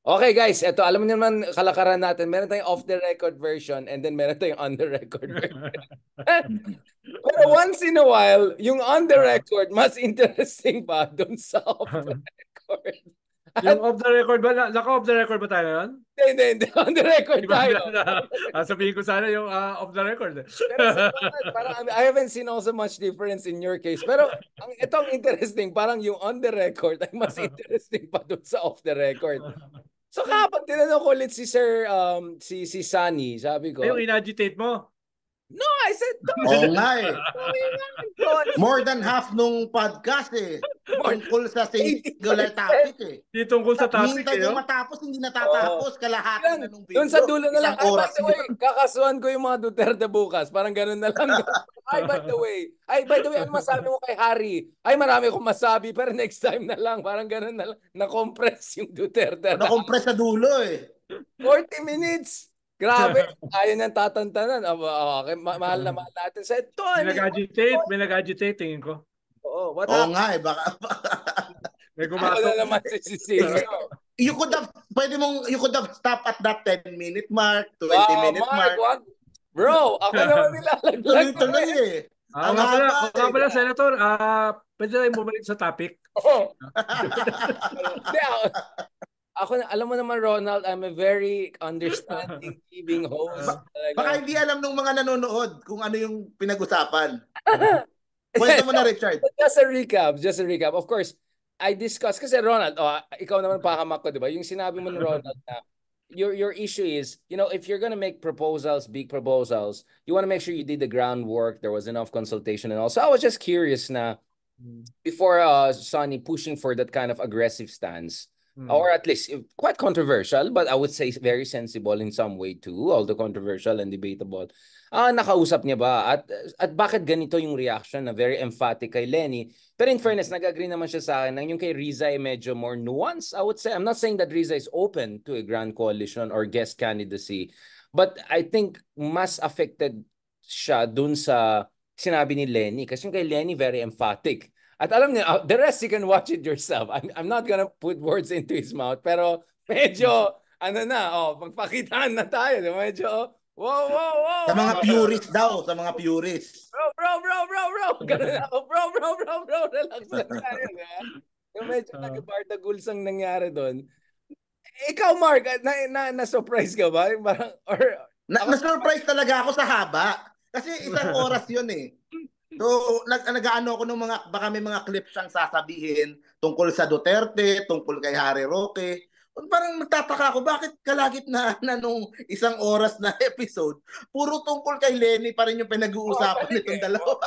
Okay guys, eto alam niyo naman kalakaran natin. Meron tayong off the record version and then meron tayong on the record version. Pero once in a while, yung on the record mas interesting pa dun sa off the record. Yung At off the record ba? Naka-off the record ba tayo yun? hindi, on the record Di ba? tayo. Sabihin ko sana yung off the record. Pero sa Ronald, parang I haven't seen also much difference in your case. Pero itong interesting, parang yung on the record ay mas interesting pa dun sa off the record. So kapag tinanong ko ulit si Sir, si Sunny, sabi Ay, ko, yung in-agitate mo. no, I said, Oo nga eh. don't. More than half nung podcast eh. Tungkol sa singular 80%. topic eh. Di tungkol sa topic Hintay eh. kang no? matapos, hindi natatapos. Kalahati Yan, na nung video. doon sa dulo na lang. Isang Ay, by oras the way, yun. kakasuhan ko yung mga Duterte bukas. Parang ganun na lang. Ay, by the way. Ay, by the way, ano masabi mo kay Harry? Ay, marami akong masabi, pero next time na lang. Parang ganun na lang. Na-compress yung Duterte. Na-compress sa dulo eh. 40 minutes. Grabe. Ayaw nang tatantanan. Okay, mahal na mahal natin sa ito. May nag-agitate tingin ko. Oo, what Oo happened? nga eh. Baka... May Ako gumato. na naman si Cecilio. you could have stopped at that 10-minute mark, 20-minute Mark, mark. wag. Bro, ako naman nilalaglag. Tuloy-tuloy eh. Nga pala, Senator, pwede tayong bumalik sa topic. Oo. Hindi, ako, alam mo naman, Ronald, I'm a very understanding, giving host. Baka hindi alam nung mga nanonood kung ano yung pinag-usapan. Kwento mo na, Richard. Just a recap. Of course, I discussed, kasi Ronald, ikaw naman pahamak ko, di ba? Yung sinabi mo ni Ronald na your issue is, if you're gonna make proposals, big proposals, you want to make sure you did the groundwork, there was enough consultation and all. So I was just curious na, before Sonny pushing for that kind of aggressive stance, or at least quite controversial, but I would say very sensible in some way too, although controversial and debatable. Nakausap niya ba? At bakit ganito yung reaction na very emphatic kay Lenny? Pero in fairness, nag-agree naman siya sa akin na yung kay Riza ay medyo more nuanced. I would say, I'm not saying that Riza is open to a grand coalition or guest candidacy, but I think mas affected siya dun sa sinabi ni Lenny. Kasi yung kay Lenny, very emphatic. At alam niyo, the rest you can watch it yourself. I'm not gonna put words into his mouth, pero medyo, magpakitaan na tayo. Medyo, wow. Sa mga purists daw, sa mga purists. Bro. Ganun ako, bro. Relax lang tayo. Yung medyo nag-bardagul sang nangyari doon. Ikaw, Mark, na-surprise ka ba? Na-surprise talaga ako sa haba. Kasi isang oras yun eh. So, nag-ano ako ng baka may mga clips siyang sasabihin tungkol sa Duterte, tungkol kay Harry Roque. Parang nagtataka ako, bakit kalagitnaan na nung isang oras na episode, puro tungkol kay Lenny pa rin yung pinag-uusapan nitong dalawa.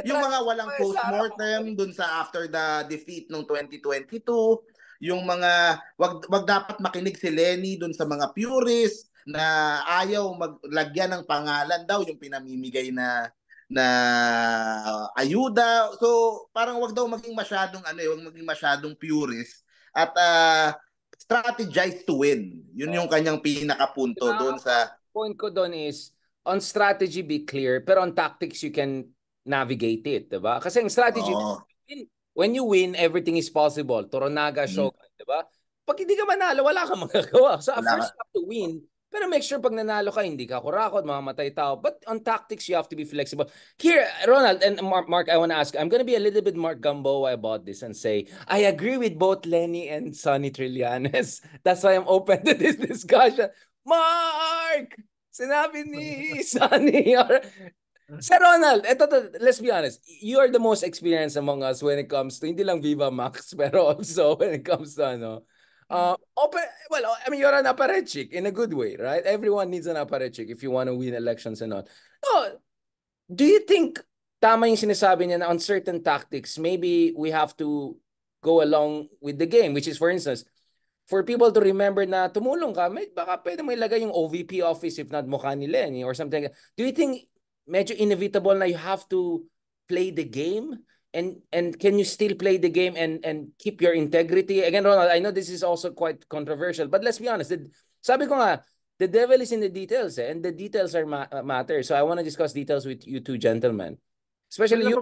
Yung mga walang postmortem dun sa after the defeat nung 2022, yung mga wag dapat makinig si Lenny dun sa mga purists na ayaw maglagyan ng pangalan daw yung pinamimigay na ayuda. So parang wag daw maging masyadong wag maging masyadong purist at strategize to win. Yun yung kanyang pinakapunto doon sa point ko doon is on strategy be clear, pero on tactics you can navigate it, diba? Kasi ang strategy, when you win, everything is possible. Toronaga, Shogun, diba? Pag hindi ka manalo, wala kang magagawa. So first you have to win, pero make sure pag nanalo ka, hindi ka kurakot, mamamatay tao. But on tactics, you have to be flexible. Here, Ronald and Mark, I want to ask, I'm going to be a little bit more Gamboa about this and say, I agree with both Lenny and Sonny Trillanes. That's why I'm open to this discussion. Mark! Sinabi ni Sonny. Sir Ronald, let's be honest. You are the most experienced among us when it comes to, hindi lang Viva Max, pero also when it comes to, you're an apparatchik in a good way, right? Everyone needs an apparatchik if you want to win elections and all. No, do you think tama yung sinasabi niya na on certain tactics, maybe we have to go along with the game, which is, for instance, for people to remember na tumulong ka, baka pwede mo ilagay yung OVP office if not mukha ni Lenny or something. Do you think medyo inevitable na you have to play the game? And can you still play the game and keep your integrity? Again, Ronald, I know this is also quite controversial, but let's be honest. Sabi ko nga, the devil is in the details, and the details are matter. So I want to discuss details with you two gentlemen. Especially you.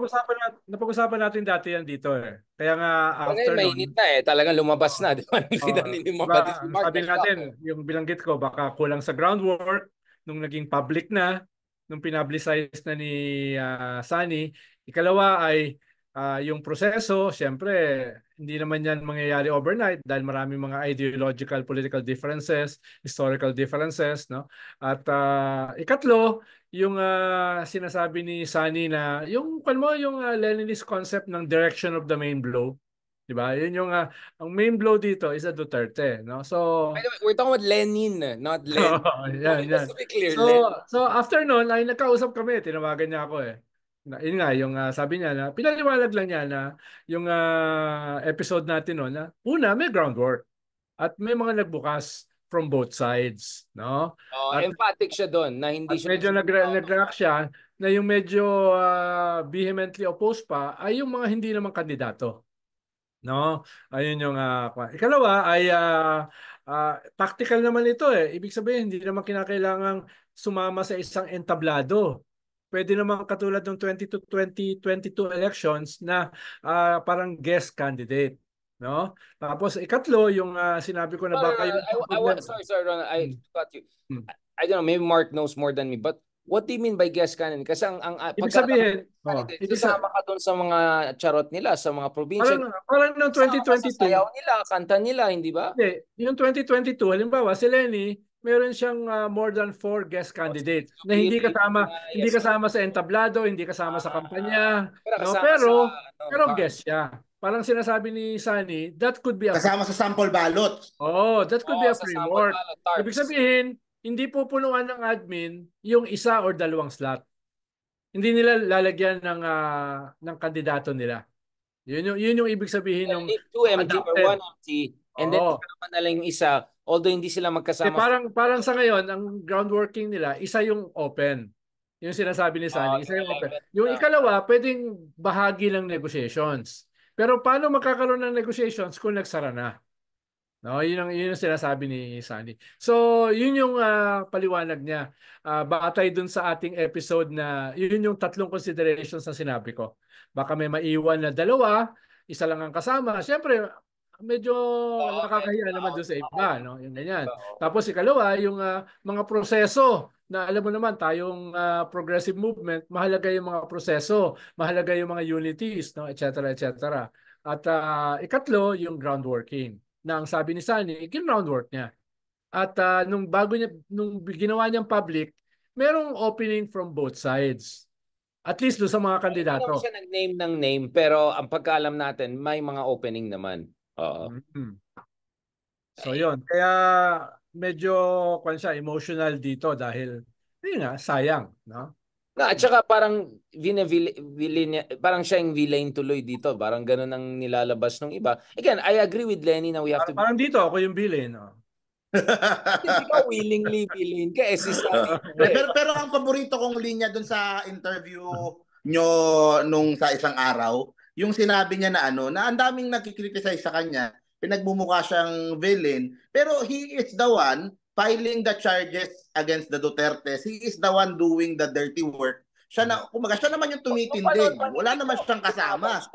Napag-usapan natin dati yan dito eh. Kaya nga Ngayon, after mainit nun, na eh. Talagang lumabas na. Di ba? Nakita ni diba, Mark, si ang Mark sabi na-shock natin, eh. yung bilanggit ko, baka kulang sa groundwork, nung naging public na, nung pinablicize na ni Sunny. Ikalawa ay yung proseso, siyempre, hindi naman yan mangyayari overnight dahil maraming mga ideological, political differences, historical differences, no? At ikatlo, yung sinasabi ni Sunny na yung Leninist concept ng direction of the main blow, 'di ba? Yun yung ang main blow dito is a Duterte, no? So By the way, we're talking about Lenin, not Lenin. yan, Okay, yan. just to be clear, So Lenin. after noon ay nagkausap kami, tinawagan niya ako eh. Yun nga, yung sabi niya na pinaliwanag lang niya na yung episode natin noon na una may groundwork at may mga nagbukas from both sides, no? At Emphatic siya doon na hindi siya medyo nag-react siya na yung medyo vehemently opposed pa ay yung mga hindi naman kandidato. No? Ayun yung ikalawa ay tactical naman ito eh. Ibig sabihin hindi naman kinakailangang sumama sa isang entablado. Pwede naman katulad ng 2022 elections na parang guest candidate, no? Tapos ikatlo yung sinabi ko na baka yung sorry, Ronald, I got you. Hmm. I don't know, maybe Mark knows more than me, but what do you mean by guest candidate? Kasi ibig sabihin, sasama ka doon sa mga charot nila, sa mga probinsya. Parang ng 2022. Sa sayaw nila, kanta nila, hindi ba? Hindi. Yung 2022, halimbawa, si Lenny, meron siyang more than 4 guest candidates na hindi kasama sa entablado, hindi kasama sa kampanya, no? Pero guest siya. Parang sinasabi ni Sunny, that could be kasama sa sample ballot. That could be a framework. Ibig sabihin, hindi pupunuan ng admin yung isa or dalawang slot. Hindi nila lalagyan ng kandidato nila. Yun yung ibig sabihin ng 2 MT or 1 MT and then kasama na lang yung isa, although hindi sila magkasama. Parang sa ngayon, ang groundworking nila, isa yung open. Yung sinasabi ni Sunny, isa yung open. Yung ikalawa, pwedeng bahagi ng negotiations. Pero paano magkakaroon ng negotiations kung nagsara na? No, yun ang sinasabi ni Sunny. So, yun yung paliwanag niya. Batay dun sa ating episode na yun yung 3 considerations na sinabi ko. Baka may maiwan na 2, isa lang ang kasama. Siyempre, medyo nakakahiya naman doon sa iba, no? Yung ganyan. Tapos ikalawa, yung mga proseso na alam mo naman tayong progressive movement, mahalaga yung mga proseso, mahalaga yung mga unities, no, etc., etc. At ikatlo, yung groundworking. Na ang sabi ni Sunny, groundwork niya. At nung ginawa niyang public, merong opening from both sides. At least doon sa mga kandidato. Hindi siya nag-name ng name, pero ang pagkaalam natin, may mga opening naman. So yun, kaya medyo emotional dito dahil sayang, no? At saka parang parang siya yung villain tuloy dito. Parang ganun ang nilalabas ng iba. Again, I agree with Lenny na we have to... Parang dito ako yung villain, no? Hindi ka willingly villain ka. Pero ang paborito kong linya dun sa interview nyo nung sa isang araw, yung sinabi niya na na ang daming nagkikriticize sa kanya, pinagmumukha siyang villain, pero he is the one filing the charges against the Dutertes. He is the one doing the dirty work. Siya naman yung tumitindig. Wala naman siyang kasama.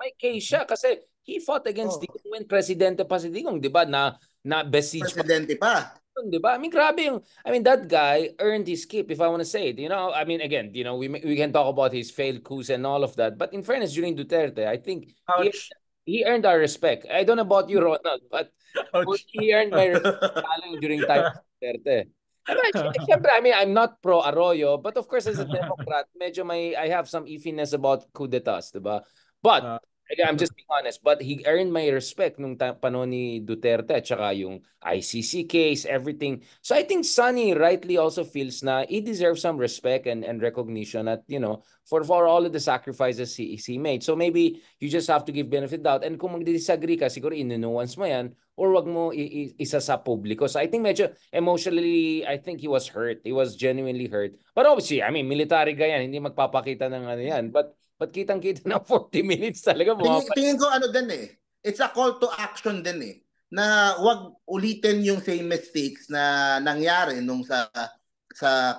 May case siya kasi he fought against Digong when presidente pa si Digong, di ba? Na besiege presidente pa. Di ba? I mean, grabe that guy earned his keep, if I want to say it. You know, I mean, again, we can talk about his failed coups and all of that. But in fairness, during Duterte, I think he earned our respect. I don't know about you, Ronald, but he earned my respect during time of Duterte. Siyempre, I mean, I'm not pro Arroyo, but of course, as a Democrat, medyo I have some iffiness about coup d'etats, diba? But, again, I'm just being honest, but he earned my respect nung panahon ni Duterte at saka yung ICC case, everything. So I think Sunny rightly also feels na he deserves some respect and recognition at, for all of the sacrifices he made. So maybe you just have to give benefit doubt. And kung mag-disagree ka, siguro inunuance mo yan or wag mo isa sa publiko. So I think medyo emotionally, I think he was hurt. He was genuinely hurt. But obviously, I mean, military guy yan, hindi magpapakita ng yan. But kitang-kita na 40 minutes talaga. Tingin ko din it's a call to action din na wag ulitin yung same mistakes na nangyari nung sa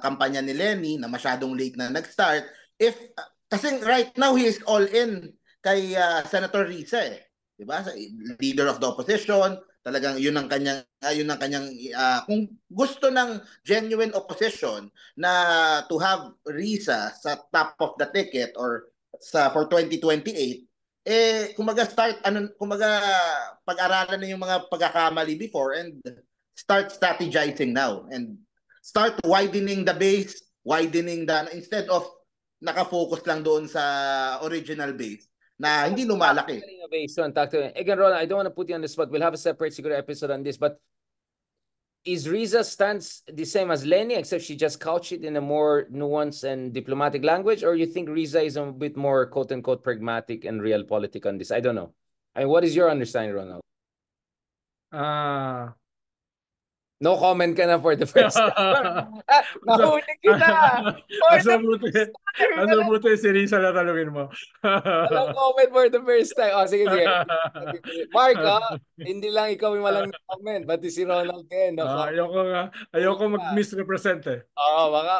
kampanya ni Lenny na masyadong late na nag-start. If Kasi right now he is all in kay Senator Risa eh. 'Di ba? Leader of the opposition, talagang yun ang kanyang kung gusto ng genuine opposition na to have Risa sa top of the ticket or for 2028 kumaga pag-aralan na yung mga pagkakamali before and start strategizing now and start widening the base, instead of nakafocus lang doon sa original base na hindi lumalaki. Again, Ron, I don't want to put you on the spot. We'll have a separate secret episode on this, but is Riza's stance the same as Lenny, except she just couched it in a more nuanced and diplomatic language? Or you think Riza is a bit more quote-unquote pragmatic and realpolitik on this? I don't know. I mean, what is your understanding, Ronald? No comment ka na for the first time. Nahuli kita! Asa buti si Risa na talungin mo. Walang comment for the first time. Oh, sige. Mark, hindi lang ikaw yung walang comment, pati si Ronald din. Ayoko mag-misrepresent eh.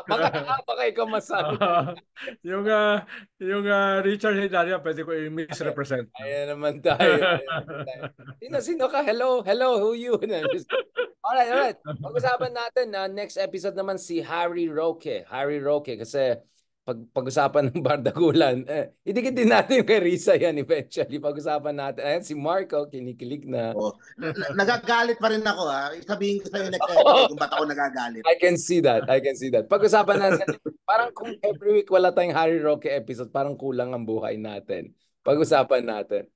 Baka ikaw masabi. yung Richard Hilaria, pwede ko i-misrepresent. Ayan naman tayo. Sino ka? Hello, who you? Alright. Pag-usapan natin na next episode naman si Harry Roque. Kasi pag-usapan ng Bardagulan, idikit din natin kay Risa yan eventually. Pag-usapan natin. Ayan, si Marco, kinikilig na. Nagagalit pa rin ako Sabihin ko sa'yo next episode kung ba't ako nagagalit. I can see that. Pag-usapan natin. Parang kung every week wala tayong Harry Roque episode, parang kulang ang buhay natin. Pag-usapan natin.